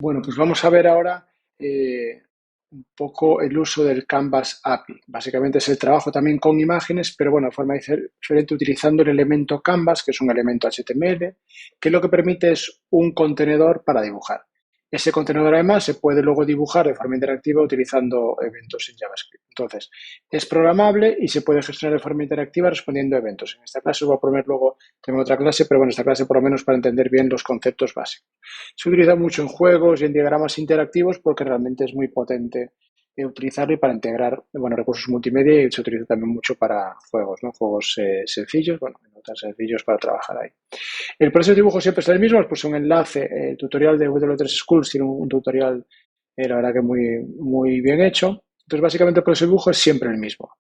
Bueno, pues vamos a ver ahora un poco el uso del Canvas API. Básicamente es el trabajo también con imágenes, pero bueno, de forma diferente utilizando el elemento Canvas, que es un elemento HTML, que lo que permite es un contenedor para dibujar. Ese contenedor además se puede luego dibujar de forma interactiva utilizando eventos en JavaScript. Entonces, es programable y se puede gestionar de forma interactiva respondiendo a eventos. En esta clase os voy a poner luego, tengo otra clase, pero bueno, esta clase por lo menos para entender bien los conceptos básicos. Se utiliza mucho en juegos y en diagramas interactivos porque realmente es muy potente utilizarlo y para integrar recursos multimedia y se utiliza también mucho para juegos, ¿no? Juegos sencillos, no tan sencillos para trabajar ahí. El proceso de dibujo siempre es el mismo, os puse un enlace, el tutorial de W3 Schools tiene un tutorial, la verdad que muy bien hecho. Entonces, básicamente el proceso de dibujo es siempre el mismo.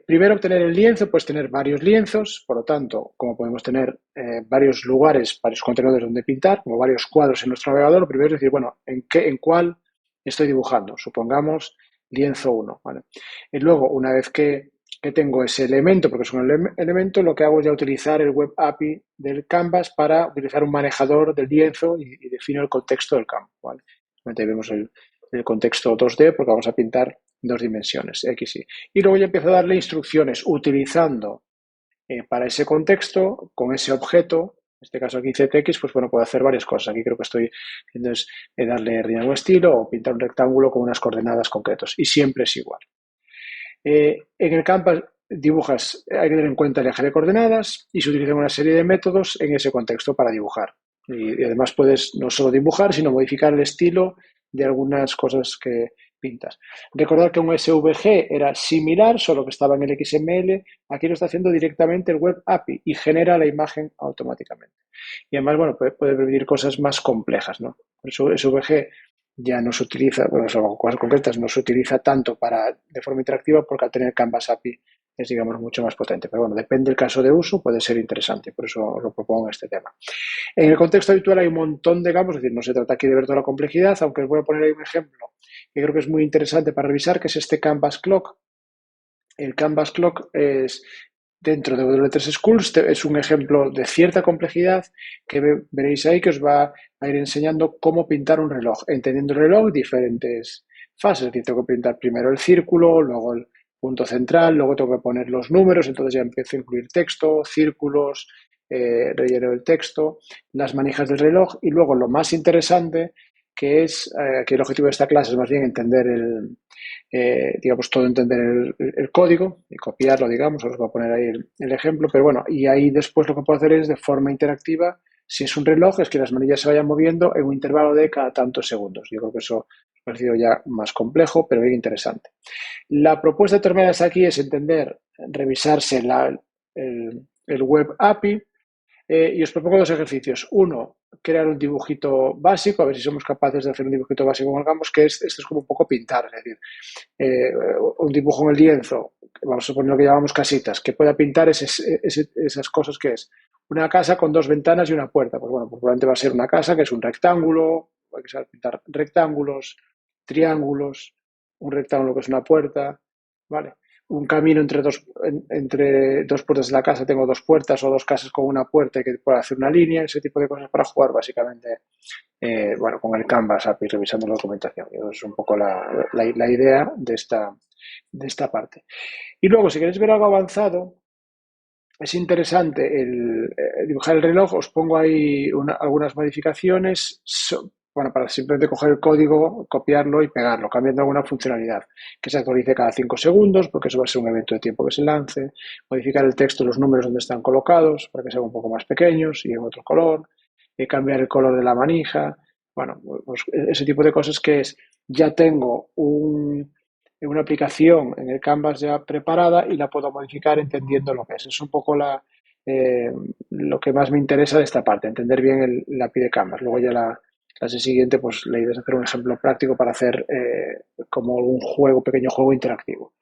Primero obtener el lienzo, puedes tener varios lienzos, por lo tanto, como podemos tener varios lugares, varios contenedores donde pintar, como varios cuadros en nuestro navegador, lo primero es decir, bueno, ¿en cuál estoy dibujando? Supongamos lienzo 1, ¿vale? Y luego, una vez que tengo ese elemento, porque es un elemento, lo que hago es ya utilizar el Web API del Canvas para utilizar un manejador del lienzo y defino el contexto del campo, ¿vale? Vemos el contexto 2D porque vamos a pintar dos dimensiones, X y. Y luego ya empiezo a darle instrucciones utilizando para ese contexto, con ese objeto, en este caso aquí ZX, pues bueno, puedo hacer varias cosas. Aquí creo que estoy haciendo es darle riñón o estilo o pintar un rectángulo con unas coordenadas concretas. Y siempre es igual. En el Canvas dibujas, hay que tener en cuenta el eje de coordenadas y se utilizan una serie de métodos en ese contexto para dibujar. Y además puedes no solo dibujar, sino modificar el estilo de algunas cosas que pintas. Recordar que un SVG era similar, solo que estaba en el XML. Aquí lo está haciendo directamente el Web API y genera la imagen automáticamente. Y además, bueno, puede permitir cosas más complejas, ¿no? Por eso SVG ya no se utiliza, bueno, son cosas concretas, no se utiliza tanto de forma interactiva porque al tener Canvas API es, digamos, mucho más potente. Pero bueno, depende del caso de uso, puede ser interesante, por eso os lo propongo en este tema. En el contexto habitual hay un montón de campos, es decir, no se trata aquí de ver toda la complejidad, aunque os voy a poner ahí un ejemplo que creo que es muy interesante para revisar, que es este Canvas Clock. El Canvas Clock es dentro de W3 Schools, es un ejemplo de cierta complejidad que veréis ahí que os va a ir enseñando cómo pintar un reloj, entendiendo el reloj diferentes fases, es decir, tengo que pintar primero el círculo, luego el punto central, luego tengo que poner los números, entonces ya empiezo a incluir texto, círculos, relleno del texto, las manijas del reloj y luego lo más interesante que es que el objetivo de esta clase es más bien entender digamos, todo entender el código y copiarlo, digamos, os voy a poner ahí el ejemplo, pero bueno, y ahí después lo que puedo hacer es de forma interactiva, si es un reloj, es que las manillas se vayan moviendo en un intervalo de cada tantos segundos. Yo creo que eso ha parecido ya más complejo, pero bien interesante. La propuesta de terminar aquí es entender, revisarse el Web API, y os propongo dos ejercicios. Uno, crear un dibujito básico, a ver si somos capaces de hacer un dibujito básico con Canvas, que esto es como un poco pintar, es decir, eh, un dibujo en el lienzo, vamos a poner lo que llamamos casitas, que pueda pintar esas cosas que es una casa con dos ventanas y una puerta. Pues bueno, pues probablemente va a ser una casa que es un rectángulo, hay que saber pintar rectángulos, triángulos, un rectángulo que es una puerta, ¿vale? Un camino entre dos puertas de la casa, tengo dos puertas o dos casas con una puerta y que pueda hacer una línea, ese tipo de cosas para jugar básicamente con el Canvas API, revisando la documentación. Eso es un poco la idea de esta parte. Y luego, si queréis ver algo avanzado, es interesante dibujar el reloj. Os pongo ahí algunas modificaciones para simplemente coger el código, copiarlo y pegarlo, cambiando alguna funcionalidad. Que se actualice cada 5 segundos, porque eso va a ser un evento de tiempo que se lance. Modificar el texto, los números donde están colocados, para que sean un poco más pequeños y en otro color. Cambiar el color de la manija. Bueno, pues ese tipo de cosas que ya tengo una aplicación en el Canvas ya preparada y la puedo modificar entendiendo lo que es. Es un poco lo que más me interesa de esta parte, entender bien la API de Canvas. Luego ya la clase siguiente, pues la idea es hacer un ejemplo práctico para hacer como un pequeño juego interactivo.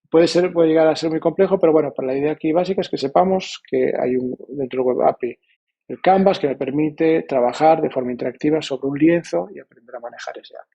Puede llegar a ser muy complejo, pero bueno, para la idea aquí básica es que sepamos que hay dentro del Web API el Canvas que me permite trabajar de forma interactiva sobre un lienzo y aprender a manejar ese API.